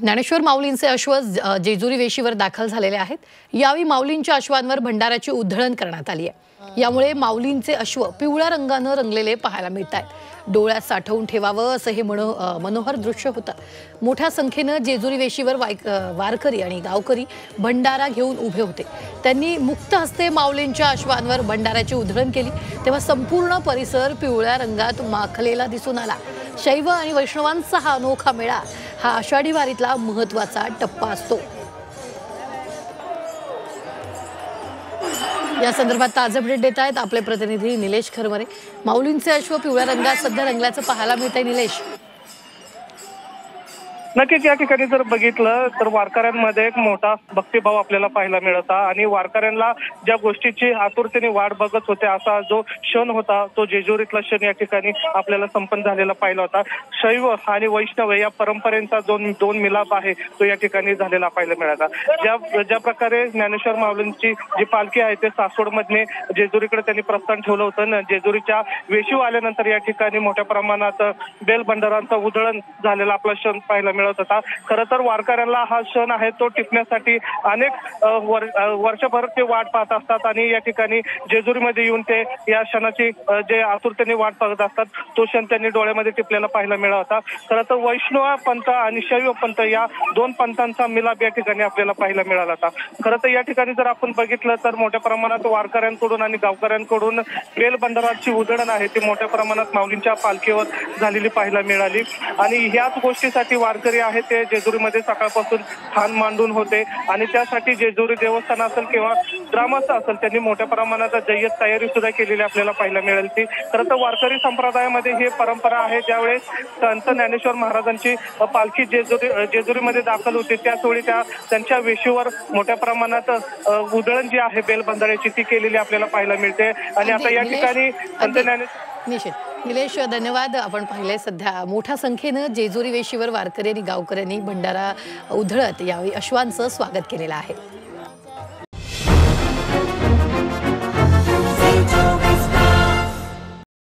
ज्ञानेश्वर माऊलींचे अश्व जेजुरी वेशीवर दाखल झालेले आहेत। यावेळी माऊलींच्या अश्वांवर भंडाराची उधळण करण्यात आली आहे। यामुळे माऊलींचे अश्व पिवळ्या रंगाने रंगलेले पाहायला मिळतात। डोळ्यात साठवून ठेवावं असं हे मनोहर दृश्य होतं। मोठ्या संख्येने जेजुरी वेशीवर वारकरी आणि गावकरी भंडारा घेऊन उभे होते। त्यांनी मुक्त हस्ते माऊलींच्या अश्वांवर भंडाराची उधळण केली, तेव्हा संपूर्ण परिसर पिवळ्या रंगात माखलेला दिसून आला। शैव आणि वैष्णवांचा हा अनोखा मेळा हा आषाढी वारीतला महत्त्वाचा टप्पा असतो। या संदर्भात ताजे अपडेट देत आहेत आपले प्रतिनिधी निलेश खरवरे। माऊलींचे अश्व पिवळ्या रंगात सध्या रंगल्याचं पाहायला मिळतंय। निलेश, नक्कीच या ठिकाणी जर बघितलं तर वारकऱ्यांमध्ये एक मोठा भक्तिभाव आपल्याला पाहायला मिळत आणि वारकऱ्यांना ज्या गोष्टीची आतुरतेने वाट बघत होते असा जो क्षण होता तो जेजुरीतला क्षण या ठिकाणी आपल्याला संपन्न झालेला पाहिला होता। शैव आणि वैष्णव या परंपरेचा दोन मिलाप आहे तो या ठिकाणी झालेला पाहायला मिळाला। ज्या प्रकारे ज्ञानेश्वर माऊलींची जी पालखी आहे ते सासवडमधने जेजुरीकडे त्यांनी प्रस्थान ठेवलं होतं। जेजुरीच्या वेशीव आल्यानंतर या ठिकाणी मोठ्या प्रमाणात बेलभंडारांचा उधळण झालेला आपला क्षण पाहायला मिळत होता। खरं तर वारकऱ्यांना हा क्षण आहे तो टिपण्यासाठी अनेक वर्षभर ते वाट पाहत असतात आणि या ठिकाणी जेजुरीमध्ये येऊन ते या क्षणाची जे आतुरतेने वाट पाहत असतात तो क्षण त्यांनी डोळ्यामध्ये टिपलेला पाहायला मिळाला होता। खरं तर वैष्णव पंथ आणि शैव पंथ या दोन पंथांचा मिलाप या ठिकाणी आपल्याला पाहायला मिळाला होता। खरं तर या ठिकाणी जर आपण बघितलं तर मोठ्या प्रमाणात वारकऱ्यांकडून आणि गावकऱ्यांकडून बेलभंडाराची उधळण आहे ती मोठ्या प्रमाणात माऊलींच्या पालखीवर झालेली पाहायला मिळाली आणि ह्याच गोष्टीसाठी वारकरी आहे ते जेजुरीमध्ये सकाळपासून ठाण मांडून होते आणि त्यासाठी जेजुरी देवस्थान असेल किंवा ग्रामस्थ असेल त्यांनी मोठ्या प्रमाणात जय्यत तयारी सुद्धा केलेली आपल्याला पाहायला मिळेल। ती खरं तर वारकरी संप्रदायामध्ये ही परंपरा आहे, ज्यावेळेस संत ज्ञानेश्वर महाराजांची पालखी जेजुरीमध्ये दाखल होती त्याचवेळी त्यांच्या वेशीवर मोठ्या प्रमाणात उधळण जी आहे बेलभंडाराची ती केलेली आपल्याला पाहायला मिळते। आणि आता या ठिकाणी संत निश्चित निलेश, धन्यवाद। आपण पाहिले सध्या मोठ्या संख्येने जेजुरी वेशीवर वारकरी आणि गावकऱ्यांनी भंडारा उधळत यावेळी अश्वांचं स्वागत केलेलं आहे।